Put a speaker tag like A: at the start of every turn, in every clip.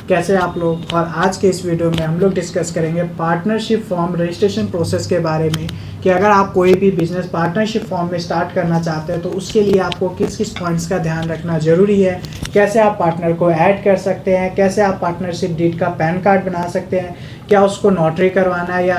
A: कैसे आप लोग। और आज के इस वीडियो में हम लोग डिस्कस करेंगे पार्टनरशिप फॉर्म रजिस्ट्रेशन प्रोसेस के बारे में कि अगर आप कोई भी बिजनेस पार्टनरशिप फॉर्म में स्टार्ट करना चाहते हैं तो उसके लिए आपको किस किस पॉइंट्स का ध्यान रखना ज़रूरी है, कैसे आप पार्टनर को ऐड कर सकते हैं, कैसे आप पार्टनरशिप डीड का पैन कार्ड बना सकते हैं, क्या उसको नोटरी करवाना है या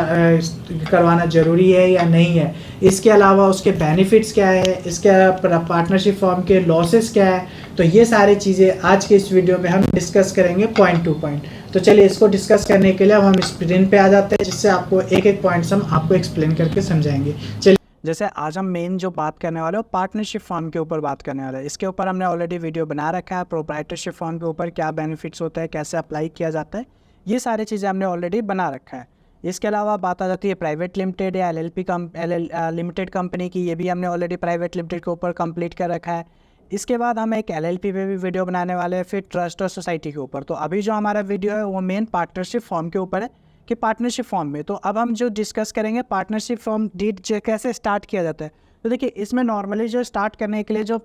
A: करवाना ज़रूरी है या नहीं है, इसके अलावा उसके बेनिफिट्स क्या है, इसके पार्टनरशिप फॉर्म के लॉसेस क्या है। तो ये सारी चीज़ें आज के इस वीडियो में हम डिस्कस करेंगे पॉइंट टू पॉइंट। तो चलिए इसको डिस्कस करने के लिए अब हम स्क्रीन पे आ जाते हैं, जिससे आपको एक एक पॉइंट्स हम आपको एक्सप्लेन करके समझाएंगे। चलिए, जैसे आज हम मेन जो बात करने वाले हो पार्टनरशिप फॉर्म के ऊपर बात करने वाले हैं। इसके ऊपर हमने ऑलरेडी वीडियो बना रखा है, प्रोप्राइटरशिप फॉर्म के ऊपर क्या बेनिफिट्स होता है, कैसे अप्लाई किया जाता है, ये सारी चीज़ें हमने ऑलरेडी बना रखा है। इसके अलावा बात आ जाती है प्राइवेट लिमिटेड या लिमिटेड कंपनी की, ये भी हमने ऑलरेडी प्राइवेट लिमिटेड के ऊपर कंप्लीट कर रखा है। इसके बाद हम एक LLP पे भी वीडियो बनाने वाले हैं, फिर ट्रस्ट और सोसाइटी के ऊपर। तो अभी जो हमारा वीडियो है वो मेन पार्टनरशिप फॉर्म के ऊपर है कि पार्टनरशिप फॉर्म में। तो अब हम जो डिस्कस करेंगे पार्टनरशिप फॉर्म डीड कैसे स्टार्ट किया जाता है। तो देखिए, इसमें नॉर्मली जो स्टार्ट करने के लिए जो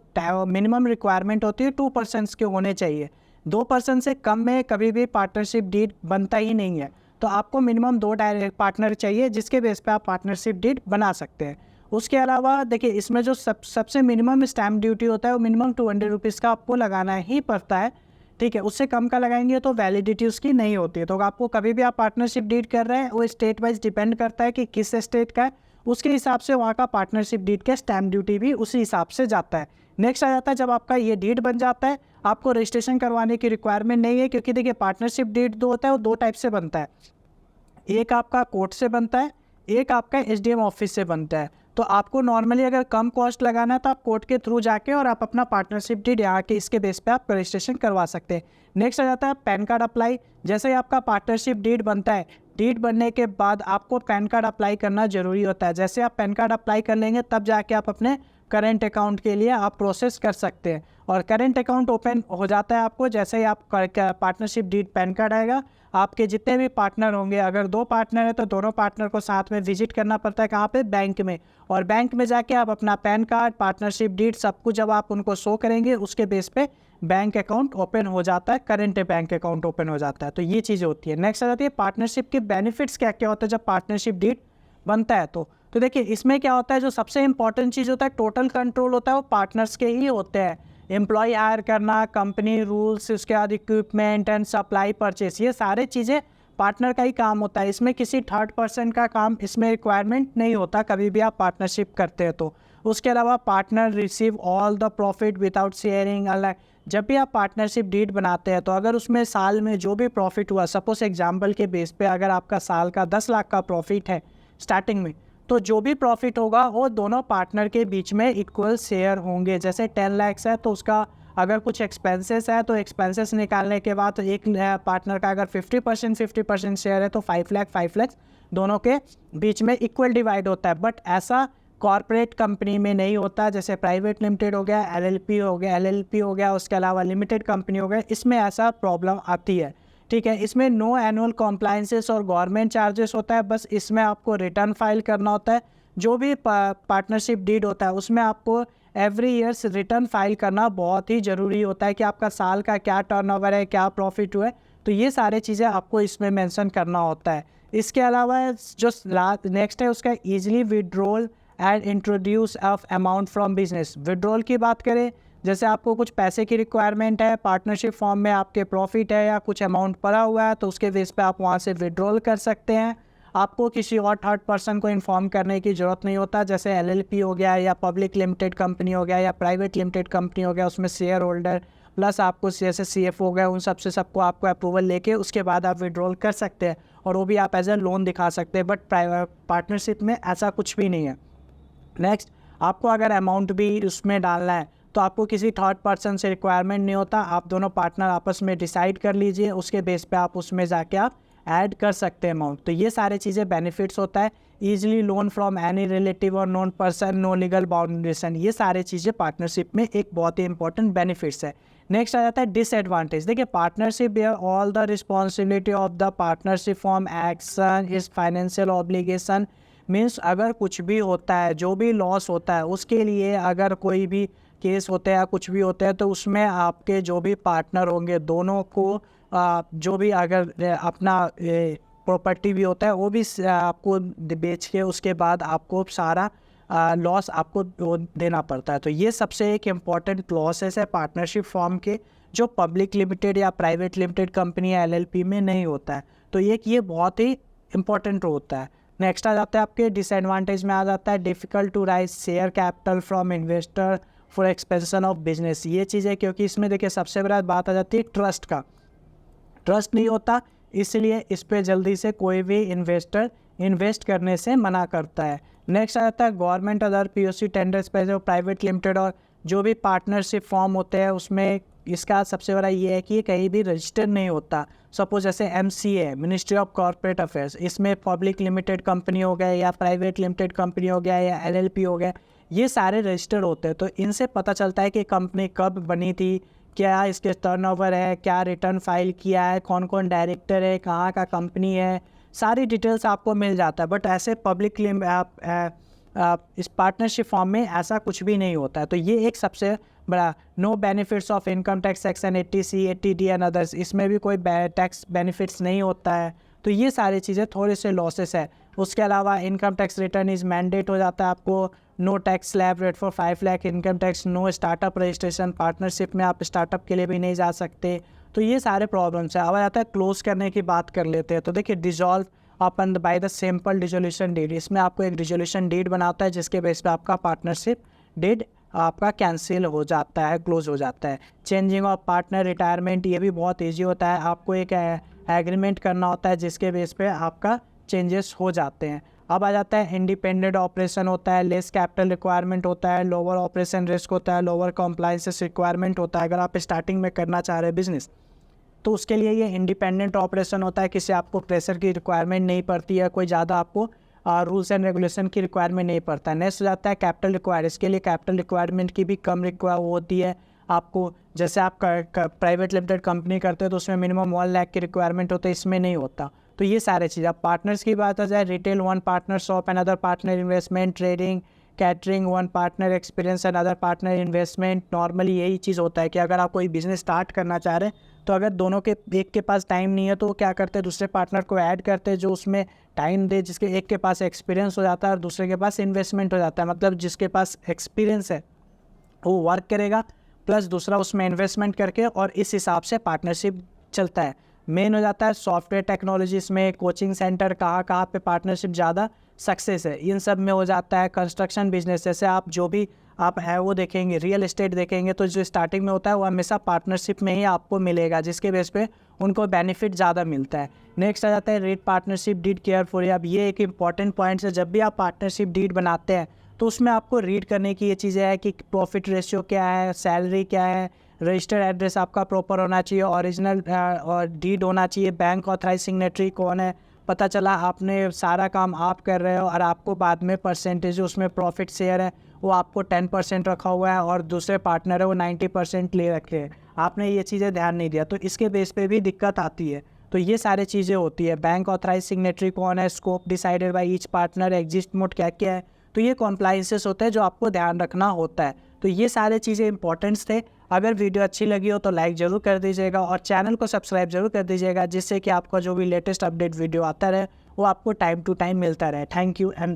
A: मिनिमम रिक्वायरमेंट होती है 2% के होने चाहिए। 2% से कम में कभी भी पार्टनरशिप डीड बनता ही नहीं है। तो आपको मिनिमम 2 डायरेक्ट पार्टनर चाहिए जिसके बेस पे आप पार्टनरशिप डीड बना सकते हैं। उसके अलावा देखिए, इसमें जो सबसे मिनिमम स्टैम्प ड्यूटी होता है वो मिनिमम 200 रुपीज़ का आपको लगाना ही पड़ता है। ठीक है, उससे कम का लगाएंगे तो वैलिडिटी उसकी नहीं होती है। तो आपको कभी भी आप पार्टनरशिप डीड कर रहे हैं, वो स्टेट वाइज डिपेंड करता है कि किस स्टेट का है, उसके हिसाब से वहाँ का पार्टनरशिप डीड का स्टैम्प ड्यूटी भी उसी हिसाब से जाता है। नेक्स्ट आ जाता है, जब आपका ये डीड बन जाता है आपको रजिस्ट्रेशन करवाने की रिक्वायरमेंट नहीं है, क्योंकि देखिए पार्टनरशिप डीड जो होता है वो 2 टाइप से बनता है। एक आपका कोर्ट से बनता है, एक आपका SDM ऑफिस से बनता है। तो आपको नॉर्मली अगर कम कॉस्ट लगाना है तो आप कोर्ट के थ्रू जाके और आप अपना पार्टनरशिप डीड यहाँ के इसके बेस पे आप रजिस्ट्रेशन करवा सकते हैं। नेक्स्ट आ जाता है पैन कार्ड अप्लाई। जैसे ही आपका पार्टनरशिप डीड बनता है, डीड बनने के बाद आपको पैन कार्ड अप्लाई करना जरूरी होता है। जैसे आप पैन कार्ड अप्लाई कर लेंगे तब जाके आप अपने करेंट अकाउंट के लिए आप प्रोसेस कर सकते हैं। और करेंट अकाउंट ओपन हो जाता है आपको जैसे ही आप पार्टनरशिप डीड पैन कार्ड आएगा। आपके जितने भी पार्टनर होंगे, अगर 2 पार्टनर है तो दोनों पार्टनर को साथ में विजिट करना पड़ता है, कहाँ पे, बैंक में। और बैंक में जाके आप अपना पैन कार्ड, पार्टनरशिप डीड सब कुछ जब आप उनको शो करेंगे उसके बेस पे बैंक अकाउंट ओपन हो जाता है, करेंट बैंक अकाउंट ओपन हो जाता है। तो ये चीज़ें होती है। नेक्स्ट आ जाती है पार्टनरशिप के बेनिफिट्स क्या क्या होता है जब पार्टनरशिप डीड बनता है। तो देखिए, इसमें क्या होता है, जो सबसे इंपॉर्टेंट चीज़ होता है टोटल कंट्रोल होता है वो पार्टनर्स के ही होते हैं। एम्प्लॉय हायर करना, कंपनी रूल्स, उसके बाद इक्विपमेंट एंड सप्लाई परचेस, ये सारे चीज़ें पार्टनर का ही काम होता है। इसमें किसी थर्ड पर्सन का काम इसमें रिक्वायरमेंट नहीं होता कभी भी आप पार्टनरशिप करते हैं तो। उसके अलावा partner receive all the profit without sharing अलग। जब भी आप पार्टनरशिप डीड बनाते हैं तो अगर उसमें साल में जो भी प्रॉफिट हुआ, सपोज एग्जाम्पल के बेस पे अगर आपका साल का 10 लाख का प्रॉफिट है स्टार्टिंग में, तो जो भी प्रॉफिट होगा वो दोनों पार्टनर के बीच में इक्वल शेयर होंगे। जैसे 10 लाख है तो उसका अगर कुछ एक्सपेंसेस है तो एक्सपेंसेस निकालने के बाद एक पार्टनर का अगर 50% शेयर है तो 5 लाख दोनों के बीच में इक्वल डिवाइड होता है। बट ऐसा कॉर्पोरेट कंपनी में नहीं होता। जैसे प्राइवेट लिमिटेड हो गया, LLP हो गया, उसके अलावा लिमिटेड कंपनी हो गया, इसमें ऐसा प्रॉब्लम आती है। ठीक है, इसमें नो एनुअल कॉम्प्लाइंसेस और गवर्नमेंट चार्जेस होता है। बस इसमें आपको रिटर्न फाइल करना होता है। जो भी पार्टनरशिप डीड होता है उसमें आपको एवरी ईयर्स रिटर्न फाइल करना बहुत ही ज़रूरी होता है कि आपका साल का क्या टर्नओवर है, क्या प्रॉफिट हुआ है। तो ये सारे चीज़ें आपको इसमें मेंशन करना होता है। इसके अलावा जो नेक्स्ट है उसका easily withdrawal and introduce of amount from business. Withdrawal की बात करें, जैसे आपको कुछ पैसे की रिक्वायरमेंट है, पार्टनरशिप फॉर्म में आपके प्रॉफिट है या कुछ अमाउंट पड़ा हुआ है तो उसके बेस पे आप वहाँ से विड्रॉल कर सकते हैं। आपको किसी और थर्ड पर्सन को इन्फॉर्म करने की ज़रूरत नहीं होता। जैसे LLP हो गया या पब्लिक लिमिटेड कंपनी हो गया या प्राइवेट लिमिटेड कंपनी हो गया, उसमें शेयर होल्डर प्लस आपको जैसे CF हो गया, उन सबसे सबको आपको अप्रूवल लेके उसके बाद आप विड्रॉल कर सकते हैं और वो भी आप एज ए लोन दिखा सकते हैं। बट पार्टनरशिप में ऐसा कुछ भी नहीं है। नेक्स्ट, आपको अगर अमाउंट भी उसमें डालना है तो आपको किसी थर्ड पर्सन से रिक्वायरमेंट नहीं होता। आप दोनों पार्टनर आपस में डिसाइड कर लीजिए, उसके बेस पे आप उसमें जाके आप ऐड कर सकते हैं अमाउंट। तो ये सारे चीज़ें बेनिफिट्स होता है। Easily loan from any relative और non person, no legal boundation, ये सारे चीज़ें पार्टनरशिप में एक बहुत ही इंपॉर्टेंट बेनिफिट्स है। नेक्स्ट आ जाता है डिसएडवांटेज। देखिए, partnership bear all the responsibility of the partnership form action is financial obligation. Means अगर कुछ भी होता है, जो भी लॉस होता है, उसके लिए अगर कोई भी केस होते हैं या कुछ भी होता है तो उसमें आपके जो भी पार्टनर होंगे दोनों को जो भी अगर अपना प्रॉपर्टी भी होता है वो भी आपको बेच के उसके बाद आपको सारा लॉस आपको देना पड़ता है। तो ये सबसे एक इम्पॉर्टेंट क्लॉसेस है पार्टनरशिप फॉर्म के, जो पब्लिक लिमिटेड या प्राइवेट लिमिटेड कंपनी या एलएलपी में नहीं होता है। तो ये बहुत ही इम्पॉर्टेंट होता है। नेक्स्ट आ जाता है आपके डिसएडवांटेज में आ जाता है difficult to raise share capital from investor for expansion of business. ये चीज़ है क्योंकि इसमें देखिए सबसे बड़ा बात आ जाती है ट्रस्ट का। ट्रस्ट नहीं होता, इसलिए इस पर जल्दी से कोई भी इन्वेस्टर इन्वेस्ट करने से मना करता है। नेक्स्ट आ जाता है गवर्नमेंट अदर पीओसी टेंडर्स पे जो प्राइवेट लिमिटेड और जो भी पार्टनरशिप फॉर्म होते हैं उसमें इसका सबसे बड़ा ये है कि ये कहीं भी रजिस्टर नहीं होता। सपोज जैसे MCA ministry of corporate affairs, इसमें पब्लिक लिमिटेड कंपनी हो गया या प्राइवेट लिमिटेड कंपनी हो गया या LLP हो गया, ये सारे रजिस्टर्ड होते हैं। तो इनसे पता चलता है कि कंपनी कब बनी थी, क्या इसके टर्नओवर है, क्या रिटर्न फाइल किया है, कौन कौन डायरेक्टर है, कहाँ का कंपनी है, सारी डिटेल्स आपको मिल जाता है। बट ऐसे पब्लिक इस पार्टनरशिप फॉर्म में ऐसा कुछ भी नहीं होता है। तो ये एक सबसे बड़ा no benefits of income tax section 80C 80D and others, इसमें भी कोई टैक्स बेनिफिट्स नहीं होता है। तो ये सारी चीज़ें थोड़े से लॉसेस है। उसके अलावा income tax return is mandate हो जाता है आपको, no tax slab rate for 5 lakh income tax, no startup registration, partnership में आप स्टार्टअप के लिए भी नहीं जा सकते। तो ये सारे प्रॉब्लम्स है। अब आ जाता है क्लोज करने की बात कर लेते हैं। तो देखिए डिजॉल्व अपन by the simple dissolution deed, इसमें आपको एक डिसोल्यूशन डीड बनाता है जिसके बेस पे आपका पार्टनरशिप डीड आपका कैंसिल हो जाता है, क्लोज हो जाता है। चेंजिंग ऑफ पार्टनर, रिटायरमेंट, ये भी बहुत ईजी होता है। आपको एक एग्रीमेंट करना होता है जिसके बेस पे आपका चेंजेस हो जाते हैं। अब आ जाता है इंडिपेंडेंट ऑपरेशन होता है, लेस कैपिटल रिक्वायरमेंट होता है, लोअर ऑपरेशन रिस्क होता है, लोअर कॉम्प्लाइंसेस रिक्वायरमेंट होता है। अगर आप स्टार्टिंग में करना चाह रहे हैं बिजनेस तो उसके लिए ये इंडिपेंडेंट ऑपरेशन होता है, किसी आपको प्रेशर की रिक्वायरमेंट नहीं पड़ती है, कोई ज़्यादा आपको रूल्स एंड रेगुलेशन की रिक्वायरमेंट नहीं पड़ता है। नेक्स्ट हो जाता है कैपिटल रिक्वायर, इसके लिए कैपिटल रिक्वायरमेंट की भी कम होती है आपको। जैसे आप प्राइवेट लिमिटेड कंपनी करते हो तो उसमें मिनिमम 1 लाख की रिक्वायरमेंट होता है, इसमें नहीं होता। तो ये सारे चीज़। अब पार्टनर्स की बात आ जाए, retail 1 partner shop and other partner investment, trading catering 1 partner experience and other partner investment. Normally यही चीज़ होता है कि अगर आप कोई बिजनेस स्टार्ट करना चाह रहे हैं तो अगर दोनों के एक के पास टाइम नहीं है तो वो क्या करते हैं, दूसरे पार्टनर को ऐड करते हैं जो उसमें टाइम दे, जिसके एक के पास एक्सपीरियंस हो जाता है और दूसरे के पास इन्वेस्टमेंट हो जाता है। मतलब जिसके पास एक्सपीरियंस है वो वर्क करेगा प्लस दूसरा उसमें इन्वेस्टमेंट करके, और इस हिसाब से पार्टनरशिप चलता है। मेन हो जाता है सॉफ्टवेयर टेक्नोलॉजीज में, कोचिंग सेंटर, कहाँ पे पार्टनरशिप ज़्यादा सक्सेस है, इन सब में हो जाता है। कंस्ट्रक्शन बिजनेस, जैसे आप जो भी आप है वो देखेंगे, रियल एस्टेट देखेंगे तो जो स्टार्टिंग में होता है वो हमेशा पार्टनरशिप में ही आपको मिलेगा, जिसके बेस पे उनको बेनिफिट ज़्यादा मिलता है। नेक्स्ट आ जाता है रीड पार्टनरशिप डीड केयरफुली। अब ये एक इंपॉर्टेंट पॉइंट है, जब भी आप पार्टनरशिप डीड बनाते हैं तो उसमें आपको रीड करने की ये चीज़ें है कि प्रॉफिट रेशियो क्या है, सैलरी क्या है, रजिस्टर्ड एड्रेस आपका प्रॉपर होना चाहिए, ओरिजिनल और डीड होना चाहिए, बैंक ऑथराइज सिग्नेटरी कौन है, पता चला आपने सारा काम आप कर रहे हो और आपको बाद में परसेंटेज उसमें प्रॉफिट शेयर है वो आपको 10% रखा हुआ है और दूसरे पार्टनर है वो 90% ले रखे हैं, आपने ये चीज़ें ध्यान नहीं दिया तो इसके बेस पे भी दिक्कत आती है। तो ये सारी चीज़ें होती है। बैंक ऑथराइज सिग्नेटरी कौन है, scope decided by each partner, exist mode क्या क्या है, तो ये कॉम्प्लाइंसेस होते हैं जो आपको ध्यान रखना होता है। तो ये सारे चीज़ें इंपॉर्टेंट्स थे। अगर वीडियो अच्छी लगी हो तो लाइक ज़रूर कर दीजिएगा और चैनल को सब्सक्राइब जरूर कर दीजिएगा, जिससे कि आपका जो भी लेटेस्ट अपडेट वीडियो आता रहे वो आपको टाइम टू टाइम मिलता रहे। Thank you and